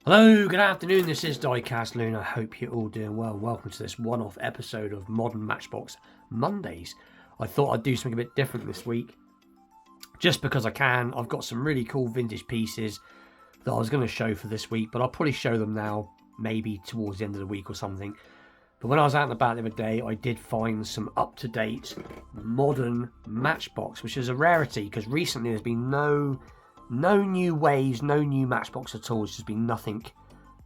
Hello, good afternoon, this is Diecast Loon. I hope you're all doing well. Welcome to this one-off episode of Modern Matchbox Mondays. I thought I'd do something a bit different this week, just because I can. I've got some really cool vintage pieces that I was going to show for this week, but I'll probably show them now, maybe towards the end of the week or something. But when I was out and about the other day, I did find some up-to-date modern Matchbox, which is a rarity, because recently there's been no new waves, no new Matchbox at all. It's just been nothing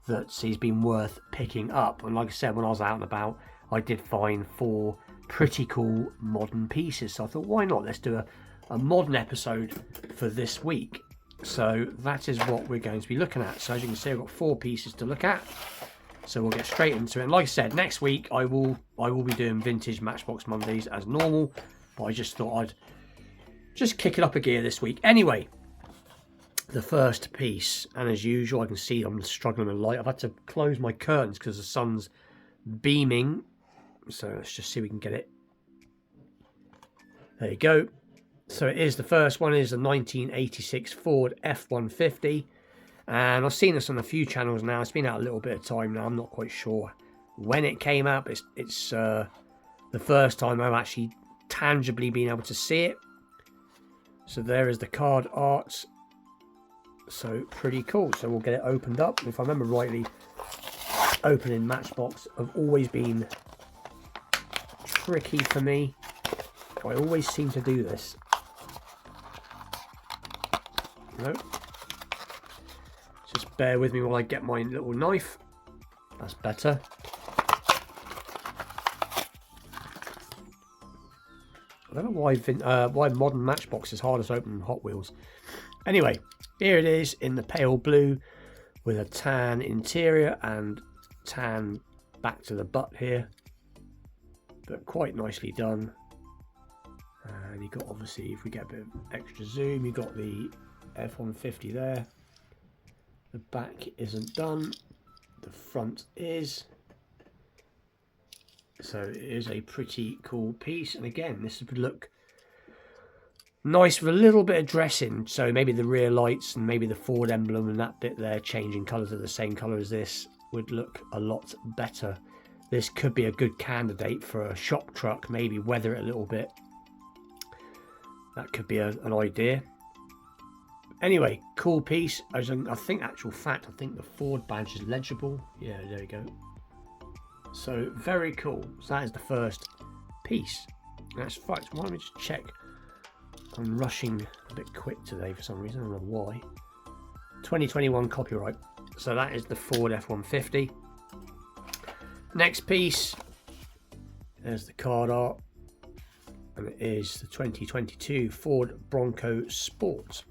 that's been worth picking up. And like I said, when I was out and about, I did find 4 pretty cool modern pieces. So I thought, why not? Let's do a modern episode for this week. So that is what we're going to be looking at. So as you can see, I've got 4 pieces to look at. So we'll get straight into it. And like I said, next week I will be doing vintage Matchbox Mondays as normal. But I just thought I'd just kick it up a gear this week. Anyway, the first piece, and as usual, I can see I'm struggling with light. I've had to close my curtains because the sun's beaming. So let's just see if we can get it. There you go. So it is, the first one is the 1986 Ford F-150. And I've seen this on a few channels now. It's been out a little bit of time now. I'm not quite sure when it came out. It's the first time I've actually tangibly been able to see it. So there is the card art. So pretty cool. So we'll get it opened up. If I remember rightly, opening Matchbox have always been tricky for me. I always seem to do this. Nope. Just bear with me while I get my little knife. That's better. I don't know why modern Matchbox is harder to open than Hot Wheels. Anyway, here it is in the pale blue with a tan interior and tan back to the butt here, but quite nicely done. And you got, obviously, if we get a bit of extra zoom, you got the F-150 there. The back isn't done, the front is. So it is a pretty cool piece, and again, this would look nice with a little bit of dressing. So maybe the rear lights and maybe the Ford emblem and that bit there changing colours to the same colour as this would look a lot better. This could be a good candidate for a shop truck, maybe weather it a little bit. That could be an idea. Anyway, cool piece. I think, actual fact, I think the Ford badge is legible. Yeah, there you go. So very cool. So that is the first piece. That's fact. Why don't we just check? I'm rushing a bit quick today for some reason. I don't know why. 2021 copyright. So that is the Ford F-150. Next piece. There's the card art. And it is the 2022 Ford Bronco Sport.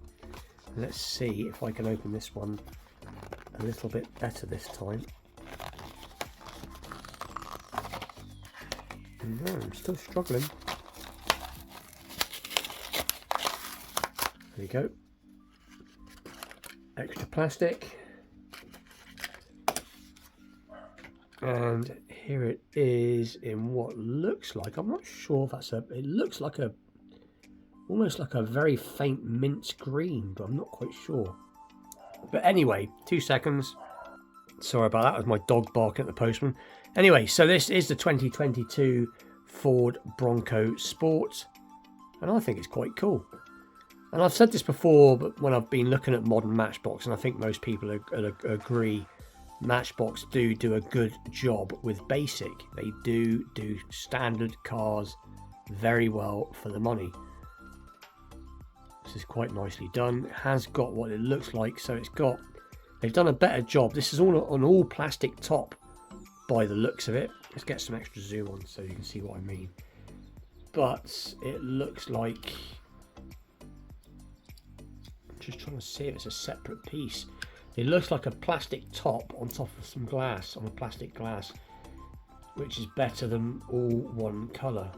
Let's see if I can open this one a little bit better this time. No, I'm still struggling. There you go. Extra plastic. And here it is in what looks like, I'm not sure if that's it looks like almost like a very faint mint green, but I'm not quite sure. But anyway, 2 seconds. Sorry about that, that was my dog barking at the postman. Anyway, so this is the 2022 Ford Bronco Sport, and I think it's quite cool. And I've said this before, but when I've been looking at modern Matchbox, and I think most people agree, Matchbox do a good job with basic. They do standard cars very well for the money. This is quite nicely done. It has got what it looks like, so they've done a better job. This is all an all plastic top by the looks of it. Let's get some extra zoom on so you can see what I mean. But it looks like, I'm just trying to see if it's a separate piece. It looks like a plastic top on top of some glass, on a plastic glass, which is better than all one colour.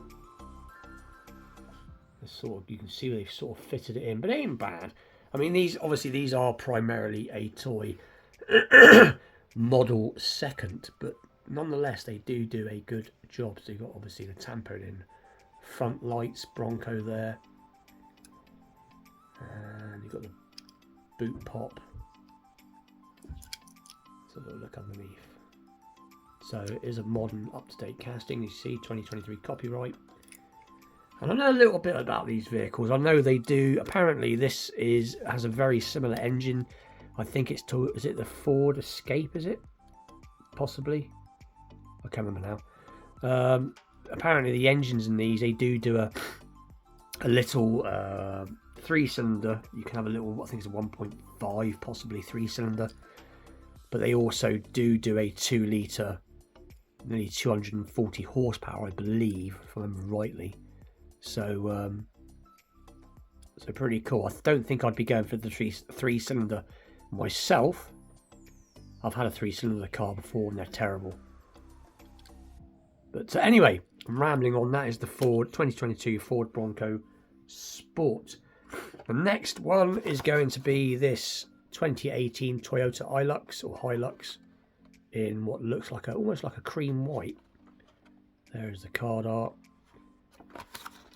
You can see they've sort of fitted it in, but it ain't bad. I mean, these are primarily a toy model second, but nonetheless they do a good job. So you've got obviously the tampered in front lights, Bronco there, and you've got the boot pop. Let's have a look underneath. So it is a modern, up-to-date casting. You see, 2023 copyright. And I know a little bit about these vehicles. I know they do. Apparently, this has a very similar engine. I think it's to. Is it the Ford Escape? Is it? Possibly. I can't remember now. Apparently, the engines in these, they do a little 3-cylinder. You can have a little. I think it's a 1.5, possibly 3-cylinder. But they also do a 2-litre, nearly 240 horsepower, I believe, if I remember rightly. So, so pretty cool. I don't think I'd be going for the three-cylinder myself. I've had a 3-cylinder car before, and they're terrible. But anyway, I'm rambling on. That is the Ford 2022 Ford Bronco Sport. The next one is going to be this 2018 Toyota Hilux in what looks like almost like a cream white. There's the card art.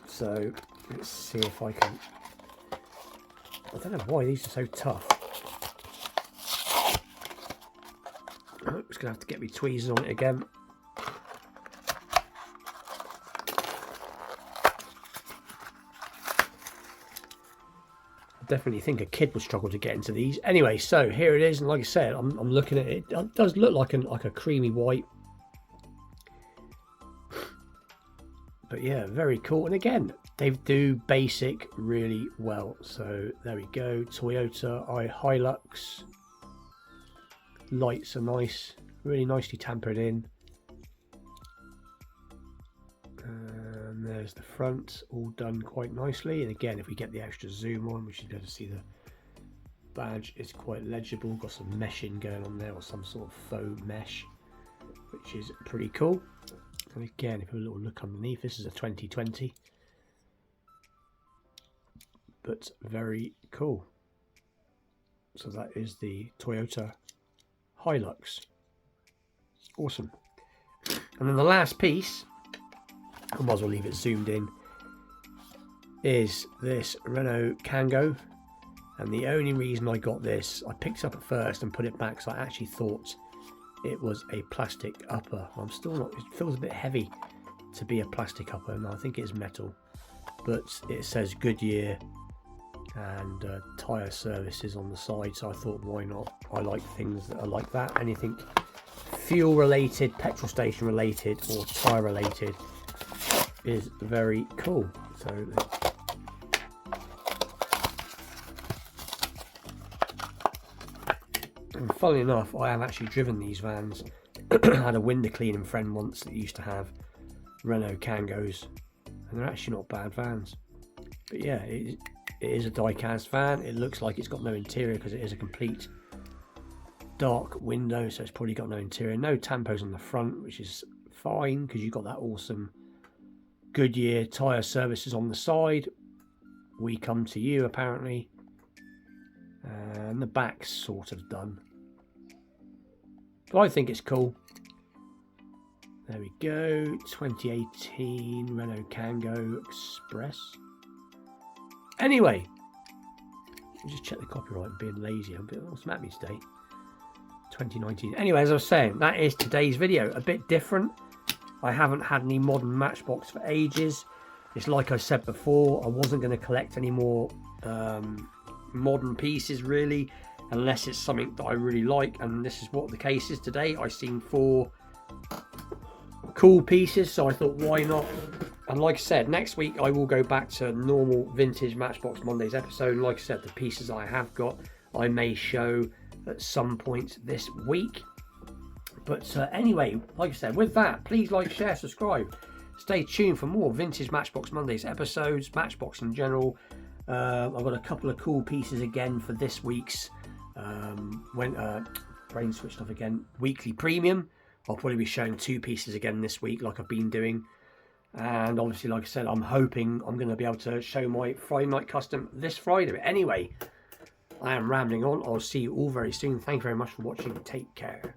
So let's see if I can. I don't know why these are so tough. I'm just gonna have to get my tweezers on it again. Definitely think a kid would struggle to get into these. Anyway, so here it is, and like I said, I'm looking at it. It does look like a creamy white, but yeah, very cool. And again, they do basic really well. So there we go, Toyota Hilux. Lights are nice, really nicely tampered in. And there's the front, all done quite nicely. And again, if we get the extra zoom on, we should be able to see the badge is quite legible. Got some meshing going on there, or some sort of faux mesh, which is pretty cool. And again, if we have a little look underneath, this is a 2020, but very cool. So that is the Toyota Hilux. Awesome. And then the last piece, I might as well leave it zoomed in, is this Renault Kango. And the only reason I got this, I picked it up at first and put it back because I actually thought it was a plastic upper. I'm still not, it feels a bit heavy to be a plastic upper, and I think it's metal. But it says Goodyear and tyre services on the side, so I thought, why not? I like things that are like that. Anything fuel related, petrol station related, or tyre related is very cool. So and funnily enough, I have actually driven these vans. I had a window cleaning friend once that used to have Renault Kangos, and they're actually not bad vans. But yeah, it is a die-cast van. It looks like it's got no interior because it is a complete dark window, so it's probably got no interior. No tampos on the front, which is fine because you've got that awesome Goodyear tyre services on the side. We come to you, apparently. And the back's sort of done. But I think it's cool. There we go. 2018 Renault Kango Express. Anyway, just check the copyright. I'm being lazy. What's at me today? 2019. Anyway, as I was saying, that is today's video. A bit different. I haven't had any modern Matchbox for ages. It's like I said before, I wasn't going to collect any more modern pieces really, unless it's something that I really like, and this is what the case is today. I've seen 4 cool pieces, so I thought, why not? And like I said, next week I will go back to normal vintage Matchbox Mondays episode. And like I said, the pieces I have got I may show at some point this week. But anyway, like I said, with that, please like, share, subscribe. Stay tuned for more vintage Matchbox Mondays episodes, Matchbox in general. I've got a couple of cool pieces again for this week's brain switched off again, weekly premium. I'll probably be showing 2 pieces again this week like I've been doing. And obviously, like I said, I'm hoping I'm going to be able to show my Friday night custom this Friday. But anyway, I am rambling on. I'll see you all very soon. Thank you very much for watching. Take care.